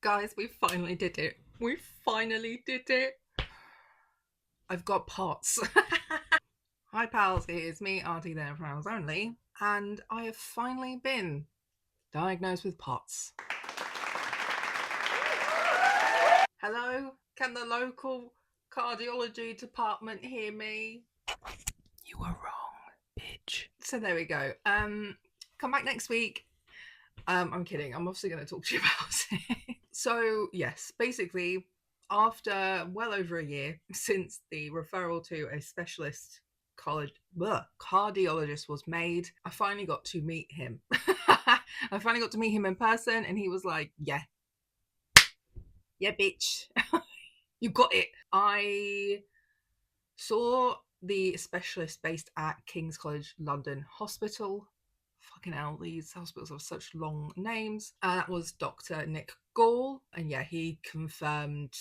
Guys, we finally did it. We finally did it. I've got POTS. Hi pals, it is me, Artie there for hours only, and I have finally been diagnosed with POTS. Hello, can the local cardiology department hear me? You were wrong, bitch. So there we go. Come back next week. I'm kidding. I'm obviously going to talk to you about it. So yes, basically, after well over a year since the referral to a specialist cardiologist was made, I finally got to meet him. I finally got to meet him in person, and he was like, yeah, bitch, you got it. I saw the specialist based at King's College London Hospital. Fucking hell, these hospitals have such long names. That was Dr. Nick Gall, and yeah, he confirmed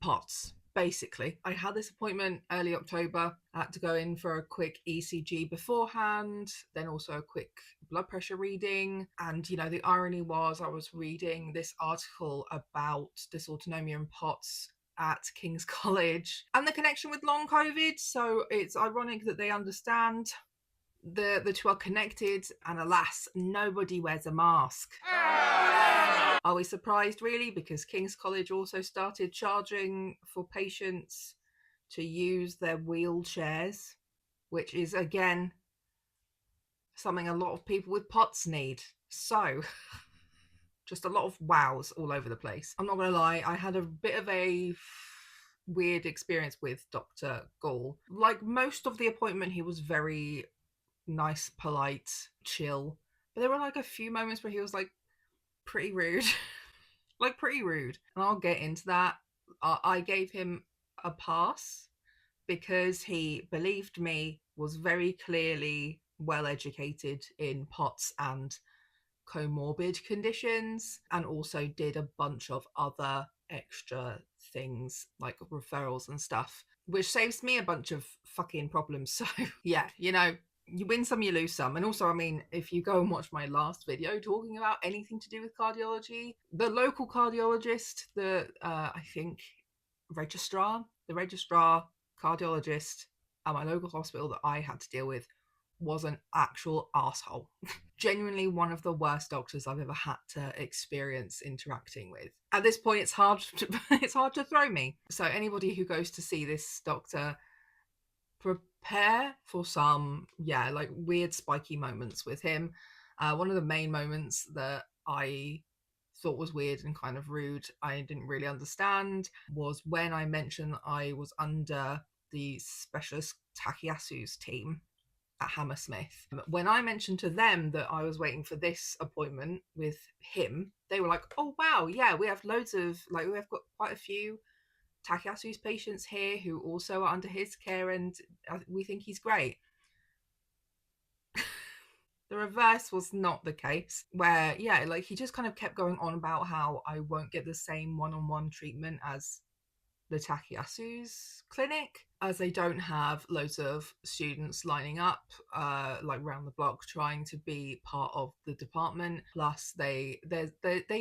POTS. Basically, I had this appointment early October. I had to go in for a quick ECG beforehand, then also a quick blood pressure reading. And you know, the irony was I was reading this article about dysautonomia and POTS at King's College and the connection with long COVID. So it's ironic that they understand the two are connected, and alas, nobody wears a mask. Are we surprised, really? Because King's College also started charging for patients to use their wheelchairs, which is, again, something a lot of people with POTS need. So, just a lot of wows all over the place. I'm not going to lie, I had a bit of a weird experience with Dr. Gall. Like most of the appointment, he was very nice, polite, chill. But there were like a few moments where he was like pretty rude. Like pretty rude. And I'll get into that. I gave him a pass because he believed me, was very clearly well educated in POTS and comorbid conditions, and also did a bunch of other extra things like referrals and stuff, which saves me a bunch of fucking problems. So yeah, you know, you win some, you lose some. And also, I mean, if you go and watch my last video talking about anything to do with cardiology, the local cardiologist, the registrar cardiologist at my local hospital that I had to deal with was an actual asshole. Genuinely one of the worst doctors I've ever had to experience interacting with. At this point, it's hard to throw me. So anybody who goes to see this doctor, prepare for some, like weird spiky moments with him. One of the main moments that I thought was weird and kind of rude, I didn't really understand, was when I mentioned I was under the specialist Takayasu's team at Hammersmith. When I mentioned to them that I was waiting for this appointment with him, they were like, oh wow, yeah, we have loads of, like, we've got quite a few Takayasu's patients here who also are under his care, and we think he's great. The reverse was not the case, where like he just kind of kept going on about how I won't get the same one-on-one treatment as the Takayasu's clinic, as they don't have loads of students lining up like round the block trying to be part of the department. Plus they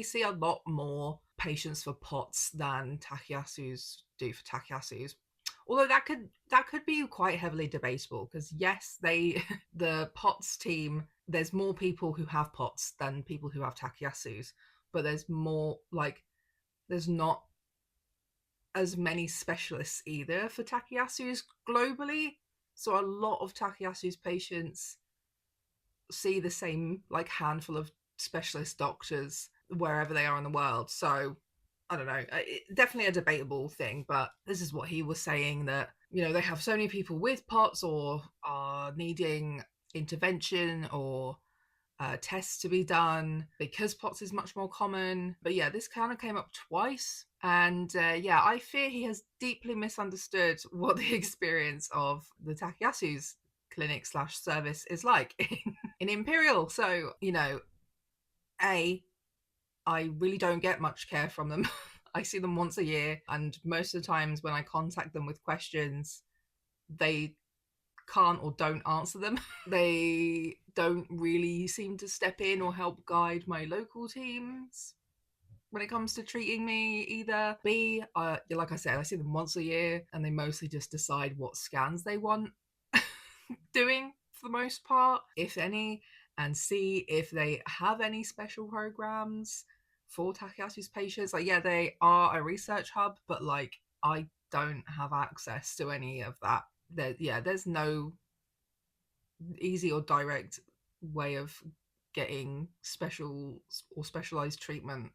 see a lot more patients for POTS than Takayasu's do for Takayasu's. Although that could be quite heavily debatable, because yes, the POTS team, there's more people who have POTS than people who have Takayasu's, but there's not as many specialists either for Takayasu's globally. So a lot of Takayasu's patients see the same like handful of specialist doctors wherever they are in the world. So I don't know, definitely a debatable thing, but this is what he was saying, that, you know, they have so many people with POTS or are needing intervention or tests to be done because POTS is much more common. But yeah, this kind of came up twice. And I fear he has deeply misunderstood what the experience of the Takayasu's clinic / service is like in Imperial. So, you know, I really don't get much care from them. I see them once a year, and most of the times when I contact them with questions, they can't or don't answer them. They don't really seem to step in or help guide my local teams. when it comes to treating me either. B, like I said, I see them once a year and they mostly just decide what scans they want doing for the most part, if any, and C, if they have any special programs for Takayasu's patients. Like, yeah, they are a research hub, but like, I don't have access to any of that. There's no easy or direct way of getting special or specialized treatment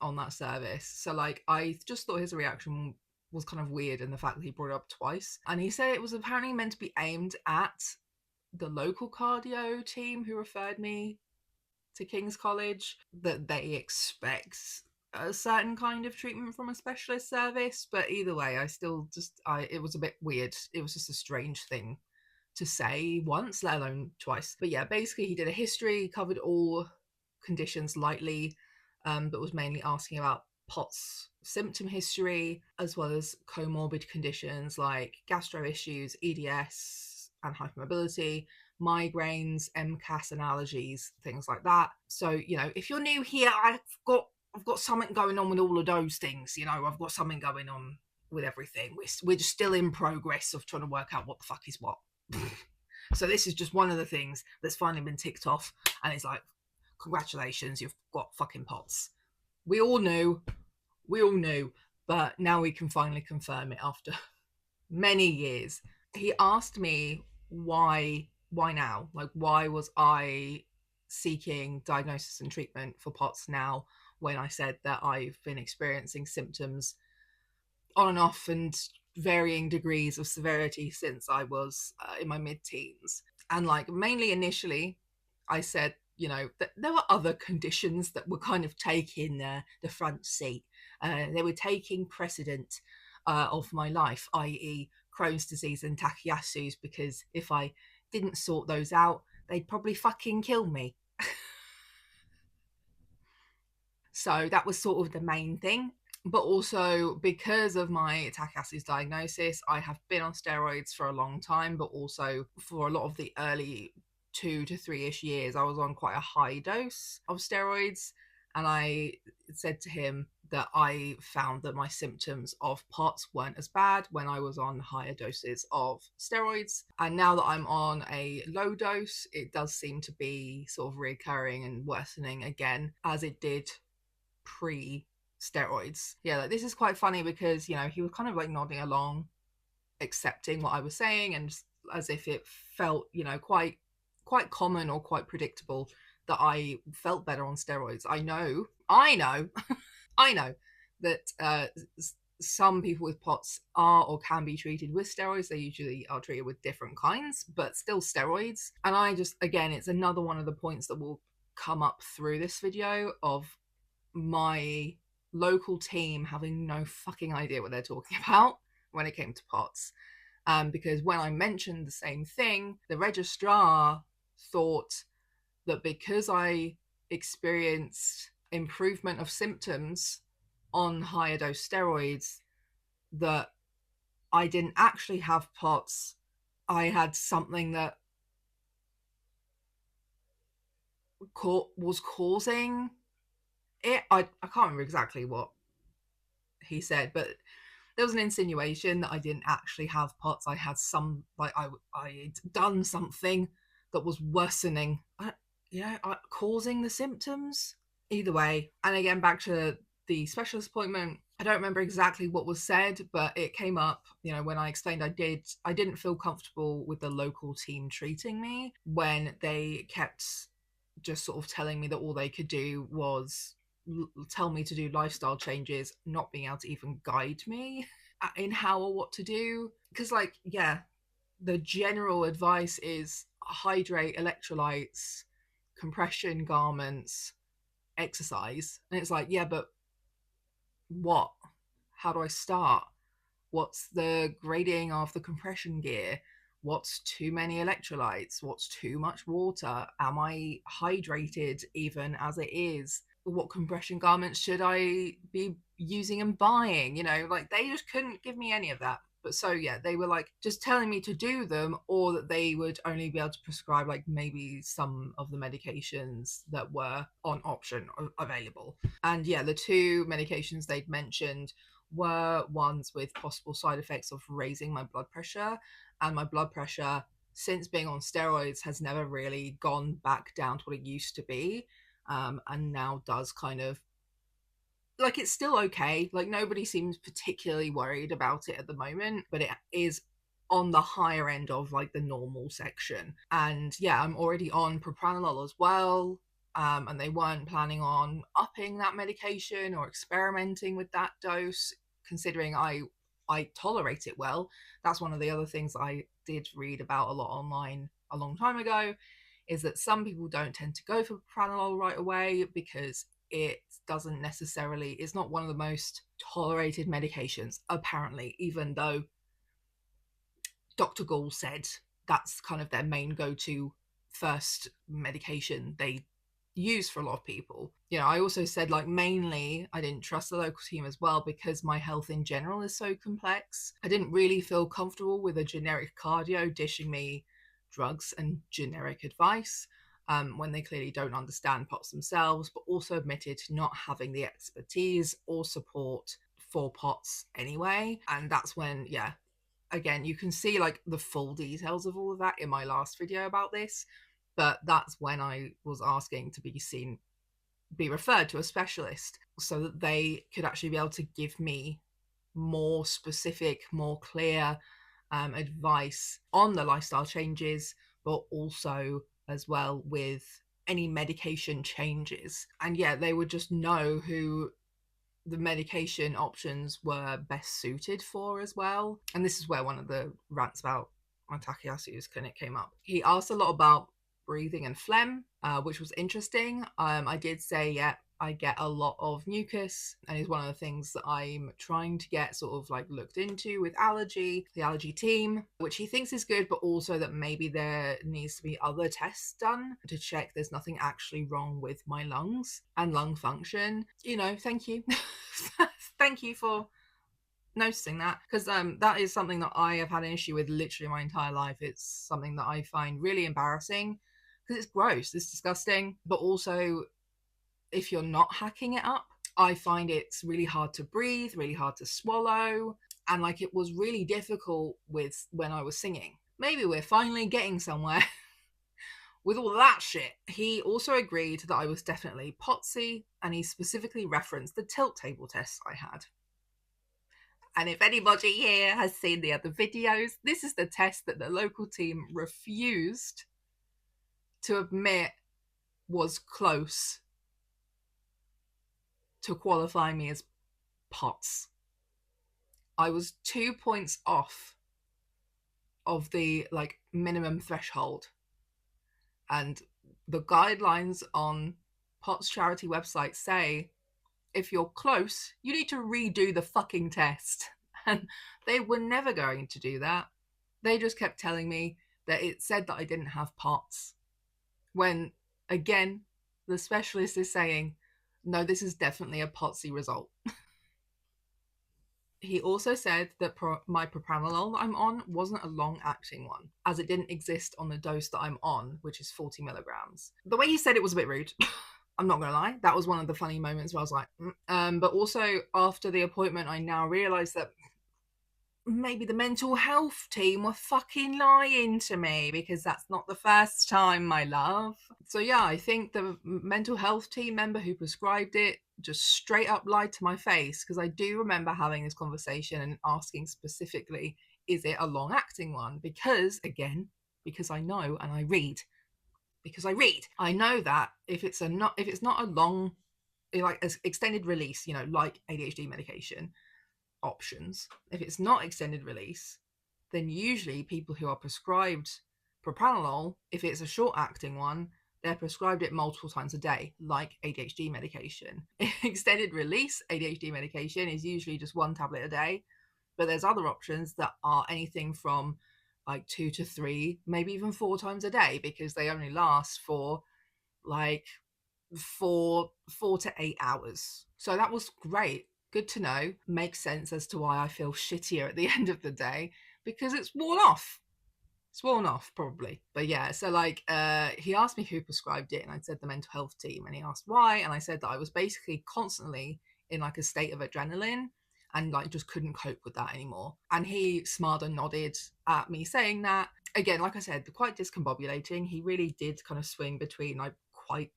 on that service. So like I just thought his reaction was kind of weird in the fact that he brought it up twice. And he said it was apparently meant to be aimed at the local cardio team who referred me to King's College, that they expect a certain kind of treatment from a specialist service. But either way, it was a bit weird. It was just a strange thing to say once, let alone twice. But yeah, basically he did a history, covered all conditions lightly, but was mainly asking about POTS symptom history, as well as comorbid conditions like gastro issues, EDS and hypermobility, migraines, MCAS and allergies, things like that. So, you know, if you're new here, I've got something going on with all of those things. You know, I've got something going on with everything. We're just still in progress of trying to work out what the fuck is what. So this is just one of the things that's finally been ticked off, and it's like, congratulations, you've got fucking POTS. We all knew, but now we can finally confirm it after many years. He asked me why now? Like, why was I seeking diagnosis and treatment for POTS now when I said that I've been experiencing symptoms on and off and varying degrees of severity since I was in my mid-teens. And like mainly initially, I said, you know, that there were other conditions that were kind of taking the front seat. They were taking precedent of my life, i.e. Crohn's disease and Takayasu's, because if I didn't sort those out, they'd probably fucking kill me. So that was sort of the main thing. But also because of my Takayasu's diagnosis, I have been on steroids for a long time, but also for a lot of the early 2 to 3-ish years, I was on quite a high dose of steroids. And I said to him that I found that my symptoms of POTS weren't as bad when I was on higher doses of steroids. And now that I'm on a low dose, it does seem to be sort of reoccurring and worsening again, as it did pre steroids. Yeah, like, this is quite funny because, you know, he was kind of like nodding along, accepting what I was saying, and as if it felt, you know, quite common or quite predictable that I felt better on steroids. I know I know that some people with POTS are or can be treated with steroids. They usually are treated with different kinds, but still steroids. And I just, again, it's another one of the points that will come up through this video of my local team having no fucking idea what they're talking about when it came to POTS. Because when I mentioned the same thing, the registrar thought that because I experienced improvement of symptoms on higher dose steroids, that I didn't actually have POTS. I had something that was causing it. I can't remember exactly what he said, but there was an insinuation that I didn't actually have POTS. I had some, like, I'd done something that was worsening, causing the symptoms. Either way, and again, back to the specialist appointment, I don't remember exactly what was said, but it came up, you know, when I explained I didn't feel comfortable with the local team treating me when they kept just sort of telling me that all they could do was tell me to do lifestyle changes, not being able to even guide me in how or what to do. Because, like, yeah, the general advice is hydrate, electrolytes, compression garments, exercise. And it's like, yeah, but what? How do I start? What's the grading of the compression gear? What's too many electrolytes? What's too much water? Am I hydrated even as it is? What compression garments should I be using and buying? You know, like, they just couldn't give me any of that. But so yeah, they were like just telling me to do them, or that they would only be able to prescribe like maybe some of the medications that were on option available. And yeah, the two medications they'd mentioned were ones with possible side effects of raising my blood pressure, and my blood pressure since being on steroids has never really gone back down to what it used to be, and now does kind of like, it's still okay. Like, nobody seems particularly worried about it at the moment, but it is on the higher end of like the normal section. And yeah, I'm already on propranolol as well. And they weren't planning on upping that medication or experimenting with that dose, considering I tolerate it well. That's one of the other things I did read about a lot online a long time ago, is that some people don't tend to go for propranolol right away because it doesn't necessarily, it's not one of the most tolerated medications, apparently, even though Dr. Gall said that's kind of their main go-to first medication they use for a lot of people. You know, I also said like mainly I didn't trust the local team as well because my health in general is so complex. I didn't really feel comfortable with a generic cardio dishing me drugs and generic advice, when they clearly don't understand POTS themselves, but also admitted to not having the expertise or support for POTS anyway. And that's when, yeah, again, you can see like the full details of all of that in my last video about this, but that's when I was asking to be referred to a specialist so that they could actually be able to give me more specific, more clear advice on the lifestyle changes, but also as well with any medication changes. And yeah, they would just know who the medication options were best suited for as well. And this is where one of the rants about my Takayasu's clinic came up. He asked a lot about breathing and phlegm, which was interesting. I did say, yeah, I get a lot of mucus, and is one of the things that I'm trying to get sort of like looked into with the allergy team, which he thinks is good, but also that maybe there needs to be other tests done to check there's nothing actually wrong with my lungs and lung function. You know, thank you. Thank you for noticing that, because that is something that I have had an issue with literally my entire life. It's something that I find really embarrassing because it's gross, it's disgusting, but also if you're not hacking it up, I find it's really hard to breathe, really hard to swallow, and like it was really difficult with when I was singing. Maybe we're finally getting somewhere with all that shit. He also agreed that I was definitely potsy, and he specifically referenced the tilt table tests I had. And if anybody here has seen the other videos, this is the test that the local team refused to admit was close to qualify me as POTS. I was 2 points off of the like minimum threshold, and the guidelines on POTS charity website say if you're close, you need to redo the fucking test. And they were never going to do that. They just kept telling me that it said that I didn't have POTS, when again the specialist is saying no, this is definitely a POTSy result. He also said that my propranolol that I'm on wasn't a long-acting one, as it didn't exist on the dose that I'm on, which is 40 milligrams. The way he said it was a bit rude. I'm not gonna lie, that was one of the funny moments where I was like, but also after the appointment, I now realise that maybe the mental health team were fucking lying to me, because that's not the first time, my love. So yeah, I think the mental health team member who prescribed it just straight up lied to my face, because I do remember having this conversation and asking specifically, is it a long acting one? Because again, because I know and I read. I know that if it's not a long, like extended release, you know, like ADHD medication options, if it's not extended release, then usually people who are prescribed propranolol, if it's a short acting one, they're prescribed it multiple times a day, like ADHD medication. Extended release ADHD medication is usually just one tablet a day, but there's other options that are anything from like 2 to 3, maybe even 4 times a day, because they only last for like 4 to 8 hours. So that was great. Good to know. Makes sense as to why I feel shittier at the end of the day, because it's worn off. It's worn off, probably. But yeah, so like he asked me who prescribed it, and I said the mental health team, and he asked why, and I said that I was basically constantly in like a state of adrenaline and like just couldn't cope with that anymore. And he smiled and nodded at me saying that. Again, like I said, quite discombobulating. He really did kind of swing between like quite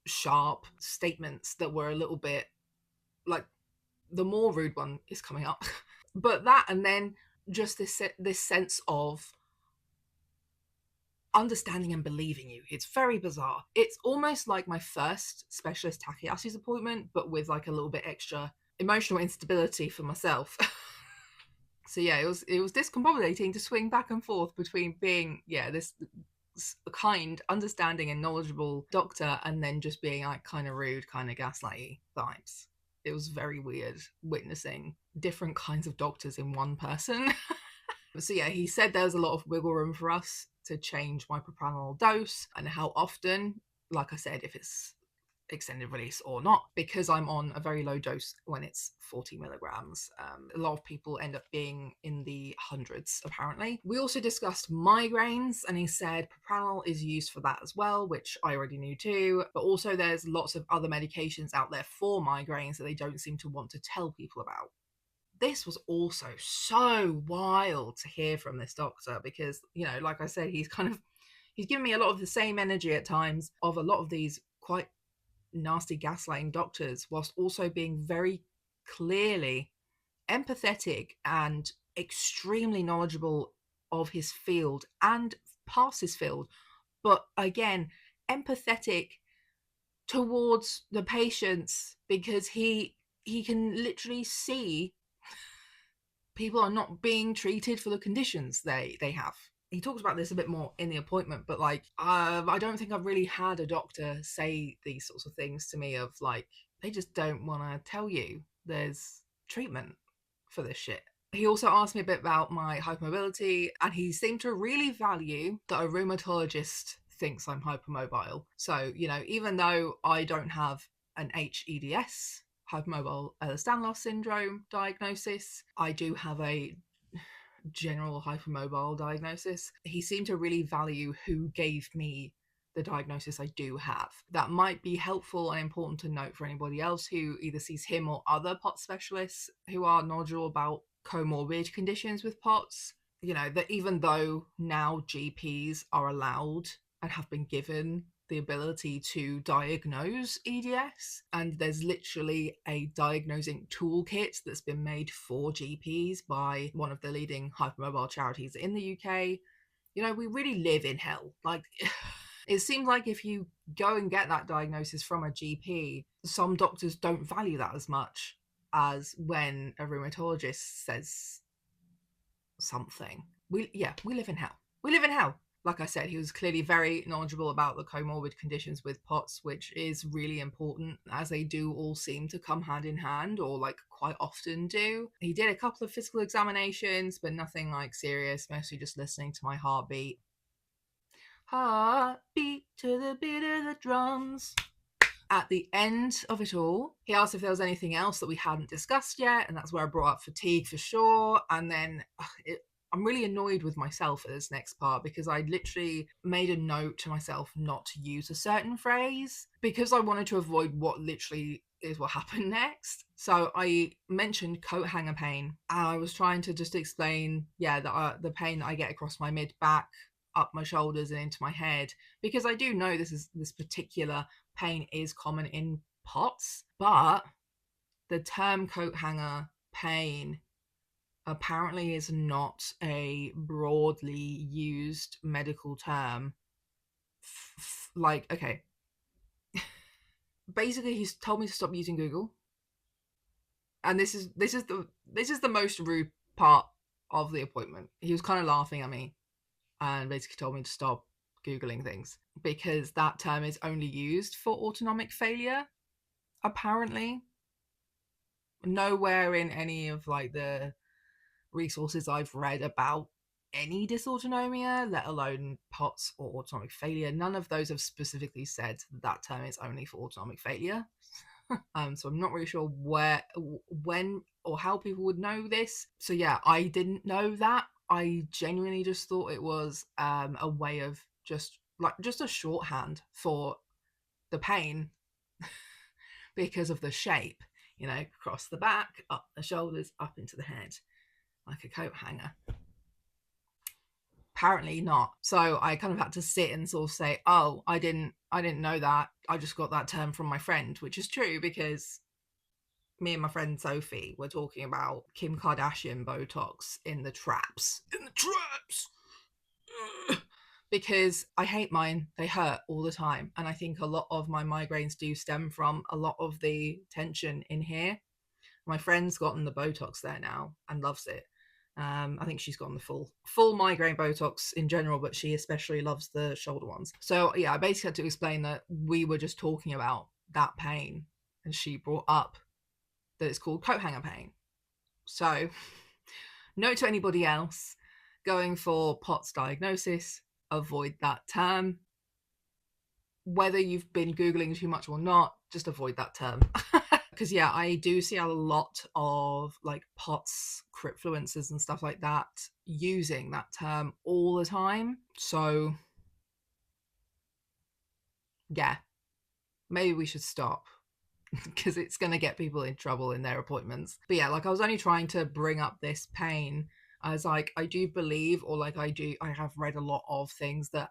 sharp statements that were a little bit like, the more rude one is coming up. But that, and then just this sense of understanding and believing you. It's very bizarre. It's almost like my first specialist Takayasu's appointment, but with like a little bit extra emotional instability for myself. So yeah, it was discombobulating to swing back and forth between being this kind, understanding, and knowledgeable doctor, and then just being like kind of rude, kind of gaslighty vibes. It was very weird witnessing different kinds of doctors in one person. So yeah, he said there's a lot of wiggle room for us to change my propranolol dose and how often, like I said, if it's extended release or not, because I'm on a very low dose when it's 40 milligrams. A lot of people end up being in the hundreds, apparently. We also discussed migraines, and he said propranolol is used for that as well, which I already knew too. But also there's lots of other medications out there for migraines that they don't seem to want to tell people about. This was also so wild to hear from this doctor because, like I said, he's given me a lot of the same energy at times of a lot of these quite nasty gaslighting doctors, whilst also being very clearly empathetic and extremely knowledgeable of his field and past his field. But again, empathetic towards the patients because he can literally see people are not being treated for the conditions they have. He talks about this a bit more in the appointment, but like I don't think I've really had a doctor say these sorts of things to me of like, they just don't want to tell you there's treatment for this shit. He also asked me a bit about my hypermobility, and he seemed to really value that a rheumatologist thinks I'm hypermobile. So, even though I don't have an HEDS, hypermobile Ehlers-Danlos syndrome diagnosis, I do have a general hypermobile diagnosis. He seemed to really value who gave me the diagnosis I do have. That might be helpful and important to note for anybody else who either sees him or other POTS specialists who are knowledgeable about comorbid conditions with POTS. That even though now GPs are allowed and have been given the ability to diagnose EDS, and there's literally a diagnosing toolkit that's been made for GPs by one of the leading hypermobile charities in the UK. We really live in hell. Like, it seems like if you go and get that diagnosis from a GP, some doctors don't value that as much as when a rheumatologist says something. We live in hell. We live in hell. Like I said, he was clearly very knowledgeable about the comorbid conditions with POTS, which is really important as they do all seem to come hand in hand, or like quite often do. He did a couple of physical examinations, but nothing like serious, mostly just listening to my heartbeat. Heartbeat to the beat of the drums. At the end of it all, he asked if there was anything else that we hadn't discussed yet, and that's where I brought up fatigue for sure. And then I'm really annoyed with myself at this next part because I literally made a note to myself not to use a certain phrase because I wanted to avoid what literally is what happened next. So I mentioned coathanger pain, and I was trying to just explain, the pain that I get across my mid-back, up my shoulders and into my head, because I do know this particular pain is common in POTS, but the term coathanger pain apparently is not a broadly used medical term. Okay. Basically, he's told me to stop using Google, and this is the most rude part of the appointment. He was kind of laughing at me and basically told me to stop Googling things because that term is only used for autonomic failure, apparently. Nowhere in any of like the resources I've read about any dysautonomia, let alone POTS or autonomic failure, none of those have specifically said that term is only for autonomic failure. So I'm not really sure when, or how people would know this. So yeah, I didn't know that. I genuinely just thought it was a way of just a shorthand for the pain because of the shape, across the back, up the shoulders, up into the head, like a coat hanger. Apparently not. So I kind of had to sit and sort of say, oh, I didn't know that. I just got that term from my friend, which is true because me and my friend Sophie were talking about Kim Kardashian Botox in the traps. In the traps! Because I hate mine. They hurt all the time. And I think a lot of my migraines do stem from a lot of the tension in here. My friend's gotten the Botox there now and loves it. I think she's gotten the full migraine Botox in general, but she especially loves the shoulder ones. So yeah, I basically had to explain that we were just talking about that pain, and she brought up that it's called coat hanger pain. So, note to anybody else going for POTS diagnosis, avoid that term. Whether you've been Googling too much or not, just avoid that term. Because yeah, I do see a lot of like POTS cryptfluencers and stuff like that using that term all the time. So yeah, maybe we should stop because it's going to get people in trouble in their appointments. But yeah, like I was only trying to bring up this pain as like I do believe, or like I have read a lot of things that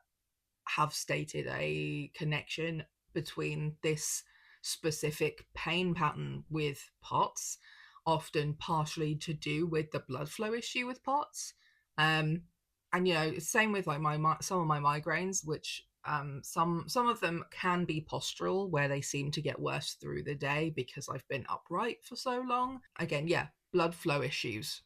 have stated a connection between this specific pain pattern with POTS, often partially to do with the blood flow issue with POTS. And same with like some of my migraines, which some of them can be postural, where they seem to get worse through the day because I've been upright for so long. Again, yeah, blood flow issues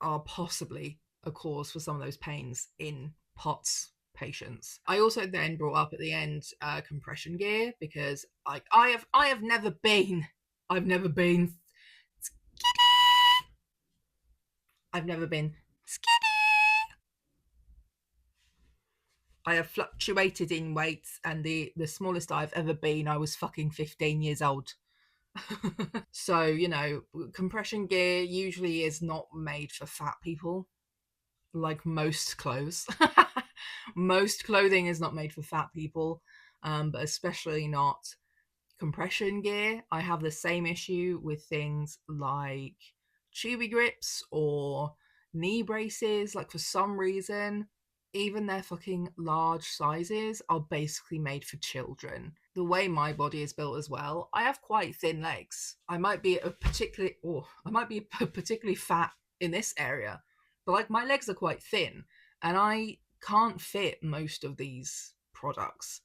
are possibly a cause for some of those pains in POTS patients. I also then brought up at the end compression gear because like I've never been I've never been I've never been skinny. I have fluctuated in weights, and the smallest I've ever been, I was fucking 15 years old. So, compression gear usually is not made for fat people, like most clothes. Most clothing is not made for fat people, but especially not compression gear. I have the same issue with things like Chewy grips or knee braces. Like, for some reason, even their fucking large sizes are basically made for children. The way my body is built as well, I have quite thin legs. I might be particularly fat in this area, but like my legs are quite thin, and I can't fit most of these products.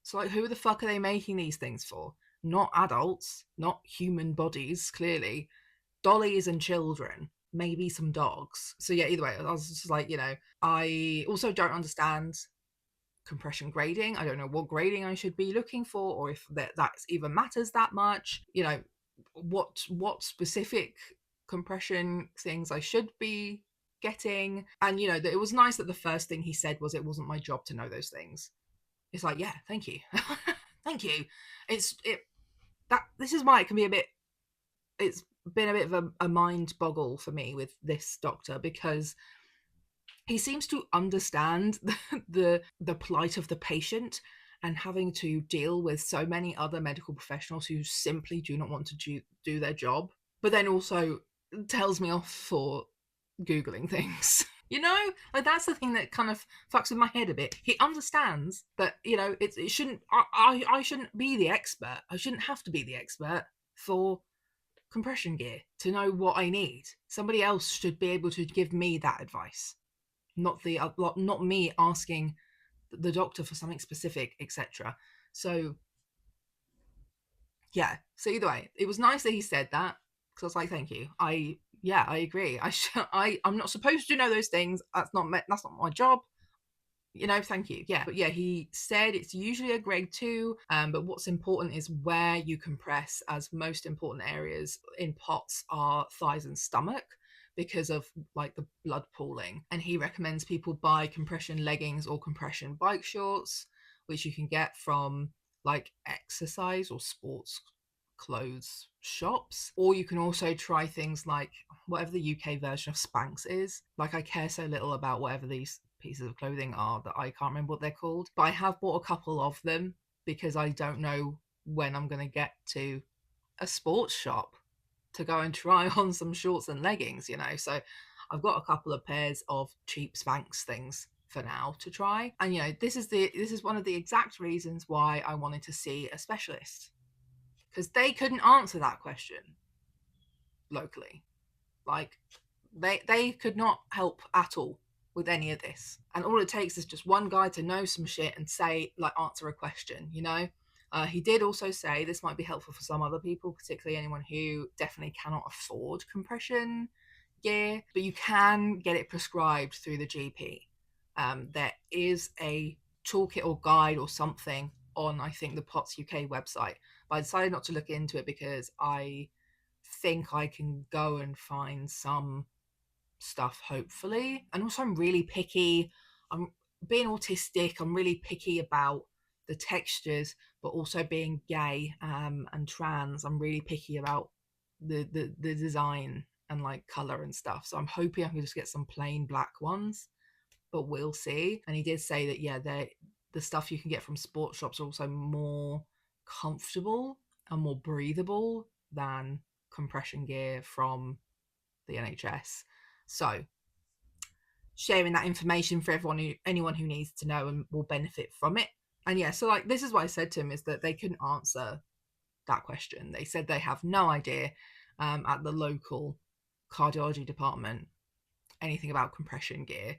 So like, who the fuck are they making these things for? Not adults, not human bodies, clearly. Dollies and children, maybe some dogs. So yeah, either way, I was just like, I also don't understand compression grading. I don't know what grading I should be looking for, or if that even matters that much. What specific compression things I should be getting. And it was nice that the first thing he said was it wasn't my job to know those things. It's like, yeah, thank you. Thank you. This is why it can be it's been a bit of a mind boggle for me with this doctor, because he seems to understand the plight of the patient and having to deal with so many other medical professionals who simply do not want to do their job, but then also tells me off for Googling things. Like, that's the thing that kind of fucks with my head a bit. He understands that, it shouldn't, I shouldn't be the expert. I shouldn't have to be the expert for compression gear to know what I need. Somebody else should be able to give me that advice, not me asking the doctor for something specific, etc. So yeah. So either way, it was nice that he said that, because I was like, thank you. I agree. I'm not supposed to know those things. That's not my job. Thank you. Yeah. But yeah, he said it's usually a grade 2. But what's important is where you compress, as most important areas in POTS are thighs and stomach, because of like the blood pooling. And he recommends people buy compression leggings or compression bike shorts, which you can get from like exercise or sports clothes shops. Or you can also try things like whatever the UK version of Spanx is. Like, I care so little about whatever these pieces of clothing are that I can't remember what they're called. But I have bought a couple of them because I don't know when I'm going to get to a sports shop to go and try on some shorts and leggings, you know. So I've got a couple of pairs of cheap Spanx things for now to try. And you know, this is one of the exact reasons why I wanted to see a specialist, because they couldn't answer that question locally. Like, they could not help at all with any of this. And all it takes is just one guy to know some shit and say, like, answer a question, you know. He did also say this might be helpful for some other people, particularly anyone who definitely cannot afford compression gear, but you can get it prescribed through the GP. There is a toolkit or guide or something on, I think, the POTS UK website, but I decided not to look into it because I think I can go and find some stuff, hopefully. And also, I'm really picky. I'm being autistic, I'm really picky about the textures, but also being gay and trans, I'm really picky about the design and like color and stuff. So I'm hoping I can just get some plain black ones, but we'll see. And he did say that, yeah, the stuff you can get from sports shops are also more comfortable and more breathable than compression gear from the NHS. So sharing that information for anyone who needs to know and will benefit from it. And yeah, so like, this is what I said to him, is that they couldn't answer that question. They said they have no idea at the local cardiology department anything about compression gear.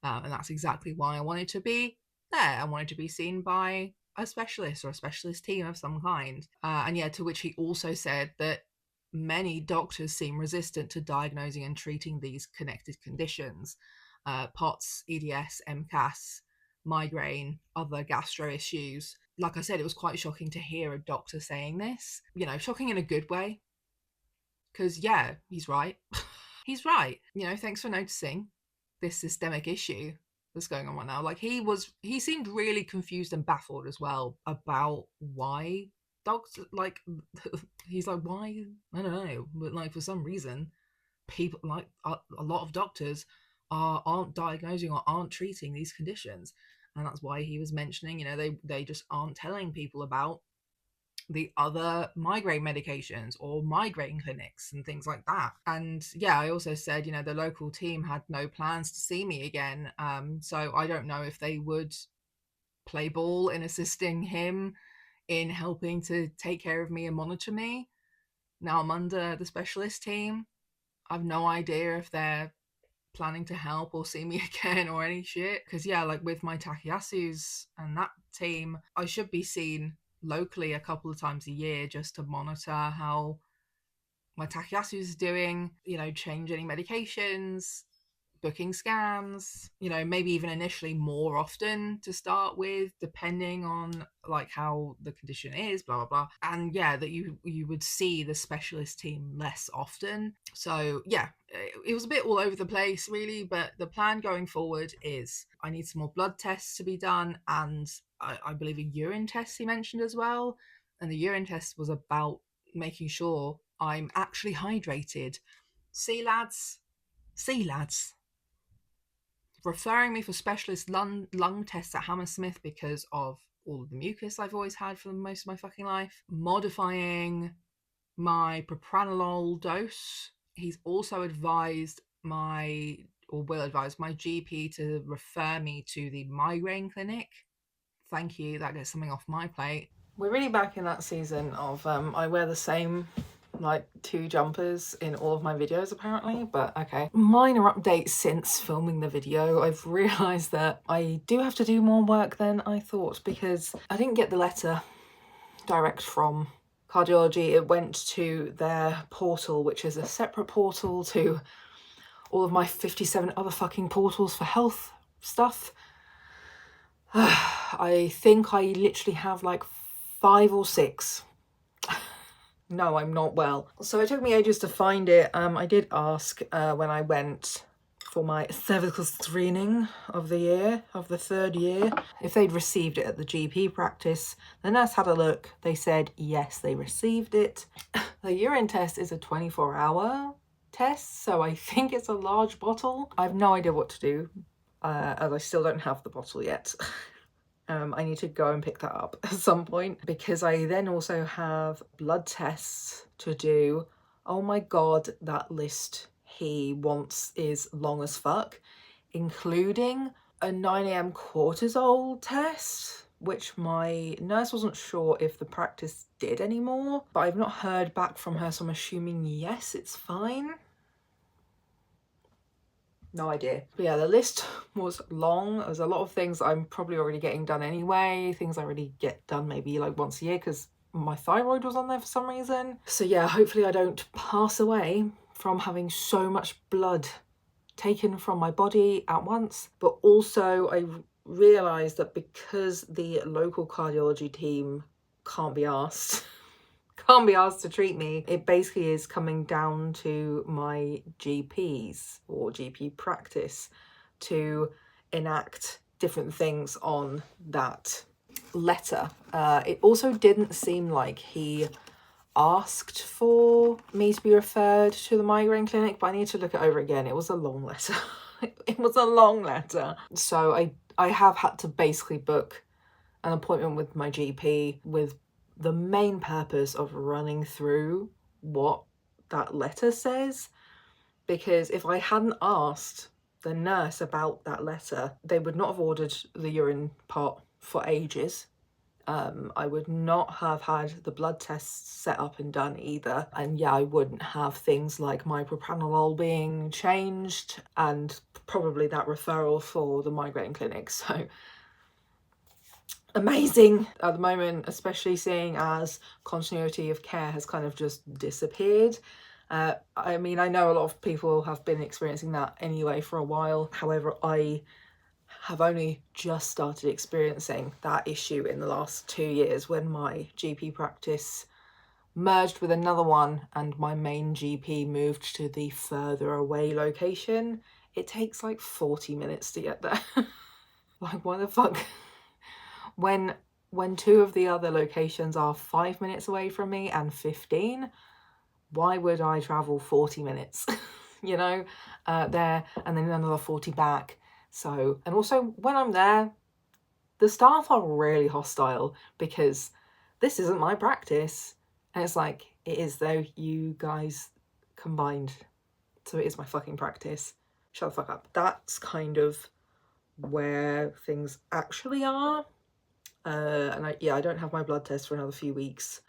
And that's exactly why I wanted to be there. I wanted to be seen by a specialist or a specialist team of some kind. And yeah, to which he also said that many doctors seem resistant to diagnosing and treating these connected conditions. POTS, EDS, MCAS, migraine, other gastro issues. Like I said, it was quite shocking to hear a doctor saying this. You know, shocking in a good way. Because, yeah, he's right. He's right. You know, thanks for noticing this systemic issue that's going on right now. Like, he seemed really confused and baffled as well about why dogs, like, he's like, why? I don't know. But, like, for some reason, people, like, a lot of doctors aren't diagnosing or aren't treating these conditions. And that's why he was mentioning, you know, they just aren't telling people about the other migraine medications or migraine clinics and things like that. And yeah, I also said, you know, the local team had no plans to see me again. So I don't know if they would play ball in assisting him in helping to take care of me and monitor me. Now I'm under the specialist team. I've no idea if they're planning to help or see me again or any shit. Because yeah, like with my Takayasu's and that team, I should be seen locally a couple of times a year just to monitor how my Takayasu's is doing, you know, change any medications, booking scans, you know, maybe even initially more often to start with, depending on like how the condition is, blah blah blah. And yeah, that you would see the specialist team less often. So yeah, it was a bit all over the place really, but the plan going forward is I need some more blood tests to be done, and I believe a urine test he mentioned as well. And the urine test was about making sure I'm actually hydrated. See lads, referring me for specialist lung tests at Hammersmith because of all of the mucus I've always had for most of my fucking life. Modifying my propranolol dose. He's also advised will advise my GP to refer me to the migraine clinic. Thank you, that gets something off my plate. We're really back in that season of I wear the same like 2 jumpers in all of my videos apparently, but okay. Minor update since filming the video. I've realised that I do have to do more work than I thought because I didn't get the letter direct from cardiology. It went to their portal, which is a separate portal to all of my 57 other fucking portals for health stuff. I think I literally have like 5 or 6. No, I'm not well. So it took me ages to find it. I did ask when I went for my cervical screening of the 3rd year. If they'd received it at the GP practice, the nurse had a look. They said, yes, they received it. The urine test is a 24-hour test, so I think it's a large bottle. I have no idea what to do, as I still don't have the bottle yet. I need to go and pick that up at some point, because I then also have blood tests to do. Oh my god, that list he wants is long as fuck, including a 9 a.m. cortisol test, which my nurse wasn't sure if the practice did anymore, but I've not heard back from her, so I'm assuming yes, it's fine. No idea. But yeah, the list was long. There's a lot of things I'm probably already getting done anyway. Things I already get done maybe like once a year because my thyroid was on there for some reason. So yeah, hopefully I don't pass away from having so much blood taken from my body at once. But also I realised that because the local cardiology team can't be asked to treat me, it basically is coming down to my GPs or GP practice to enact different things on that letter. It also didn't seem like he asked for me to be referred to the migraine clinic, but I need to look it over again. It was a long letter. It was a long letter. So I have had to basically book an appointment with my GP with the main purpose of running through what that letter says, because if I hadn't asked the nurse about that letter, they would not have ordered the urine pot for ages. I would not have had the blood tests set up and done either, and yeah, I wouldn't have things like my propranolol being changed and probably that referral for the migraine clinic. So amazing at the moment, especially seeing as continuity of care has kind of just disappeared. I mean, I know a lot of people have been experiencing that anyway for a while. However, I have only just started experiencing that issue in the last 2 years when my GP practice merged with another one and my main GP moved to the further away location. It takes like 40 minutes to get there. Like, why the fuck? When 2 of the other locations are 5 minutes away from me and 15, why would I travel 40 minutes, you know, there and then another 40 back? So, and also when I'm there, the staff are really hostile because this isn't my practice. And it's like, it is though, you guys combined. So it is my fucking practice. Shut the fuck up. That's kind of where things actually are. And I don't have my blood test for another few weeks.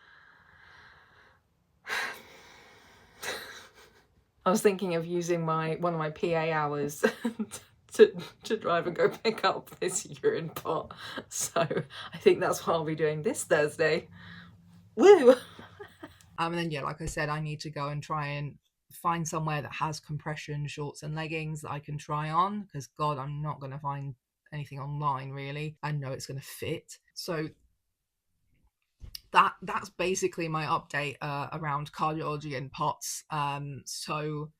I was thinking of using one of my PA hours to drive and go pick up this urine pot. So I think that's what I'll be doing this Thursday. Woo! And then yeah, like I said, I need to go and try and find somewhere that has compression shorts and leggings that I can try on, because God, I'm not going to find anything online really. I know it's going to fit. So that's basically my update around cardiology and POTS. So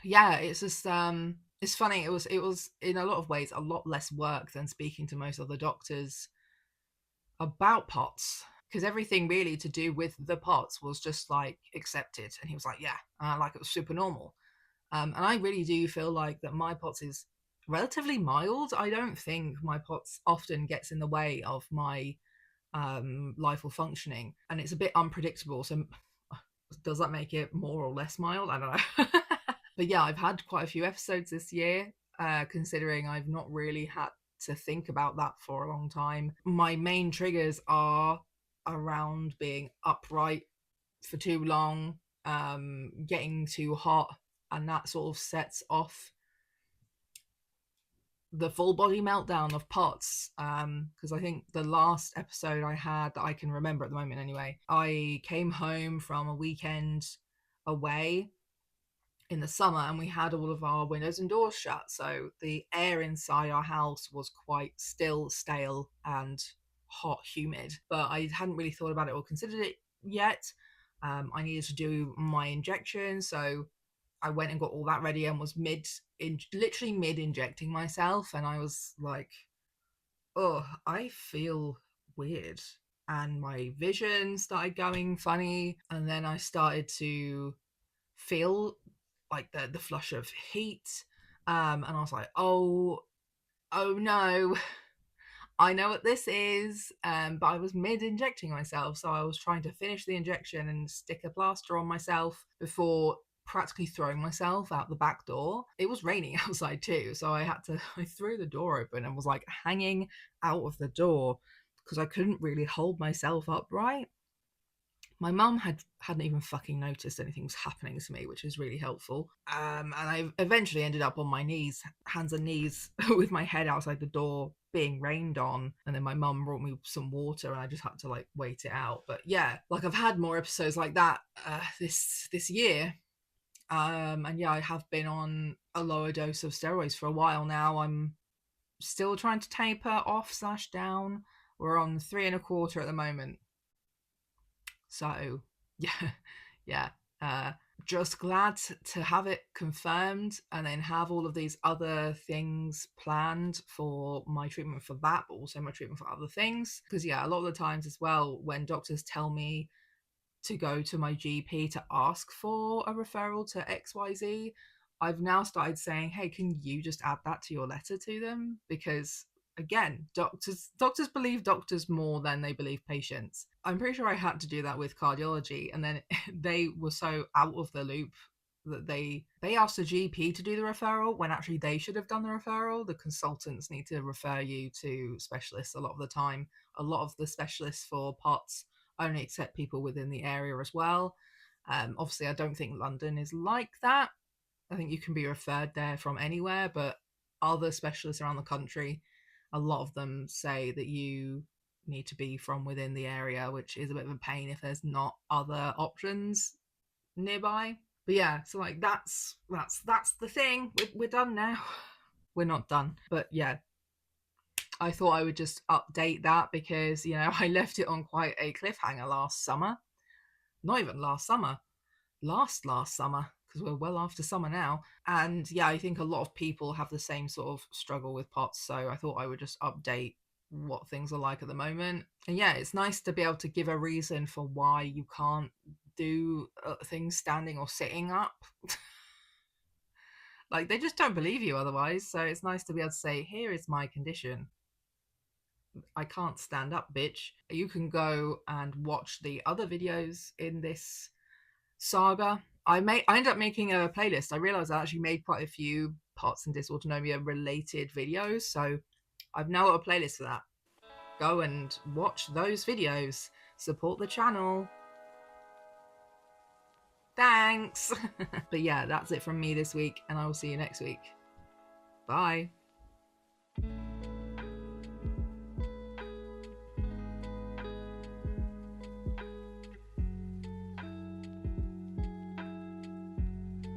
yeah, it's just it's funny. It was in a lot of ways a lot less work than speaking to most other doctors about POTS, because everything really to do with the POTS was just like accepted, and he was like, yeah, like it was super normal. And I really do feel like that my POTS is relatively mild. I don't think my POTS often gets in the way of my life or functioning, and it's a bit unpredictable. So does that make it more or less mild? I don't know. But yeah, I've had quite a few episodes this year, considering I've not really had to think about that for a long time. My main triggers are around being upright for too long, getting too hot, and that sort of sets off the full body meltdown of POTS. Because I think the last episode I had that I can remember at the moment anyway, I came home from a weekend away in the summer and we had all of our windows and doors shut, so the air inside our house was quite still, stale and hot, humid. But I hadn't really thought about it or considered it yet. I needed to do my injection, so I went and got all that ready and was literally mid injecting myself, and I was like, oh, I feel weird. And my vision started going funny, and then I started to feel like the flush of heat. And I was like, oh no, I know what this is. But I was mid injecting myself, so I was trying to finish the injection and stick a plaster on myself before practically throwing myself out the back door. It was raining outside too, so I threw the door open and was like hanging out of the door because I couldn't really hold myself upright. My mum hadn't even fucking noticed anything was happening to me, which is really helpful. And I eventually ended up on my knees, hands and knees, with my head outside the door, being rained on. And then my mum brought me some water, and I just had to like wait it out. But yeah, like I've had more episodes like that this year. And yeah, I have been on a lower dose of steroids for a while now. I'm still trying to taper off slash down. We're on 3.25 at the moment. So yeah, yeah. Uh, just glad to have it confirmed and then have all of these other things planned for my treatment for that, but also my treatment for other things. Because yeah, a lot of the times as well, when doctors tell me to go to my GP to ask for a referral to XYZ, I've now started saying, hey, can you just add that to your letter to them? Because again, doctors believe doctors more than they believe patients. I'm pretty sure I had to do that with cardiology, and then they were so out of the loop that they asked the GP to do the referral when actually they should have done the referral. The consultants need to refer you to specialists a lot of the time. A lot of the specialists for POTS only accept people within the area as well. Obviously, I don't think London is like that. I think you can be referred there from anywhere, but other specialists around the country, a lot of them say that you need to be from within the area, which is a bit of a pain if there's not other options nearby. But yeah, so like that's the thing. We're done now. We're not done, but yeah, I thought I would just update that because, you know, I left it on quite a cliffhanger last summer. Not even last summer, last summer, because we're well after summer now. And yeah, I think a lot of people have the same sort of struggle with POTS. So I thought I would just update what things are like at the moment. And yeah, it's nice to be able to give a reason for why you can't do things standing or sitting up. Like, they just don't believe you otherwise. So it's nice to be able to say, here is my condition. I can't stand up, bitch. You can go and watch the other videos in this saga. I ended up making a playlist. I realized I actually made quite a few POTS and dysautonomia related videos, so I've now got a playlist for that. Go and watch those videos. Support the channel. Thanks. But yeah, that's it from me this week, and I will see you next week. Bye.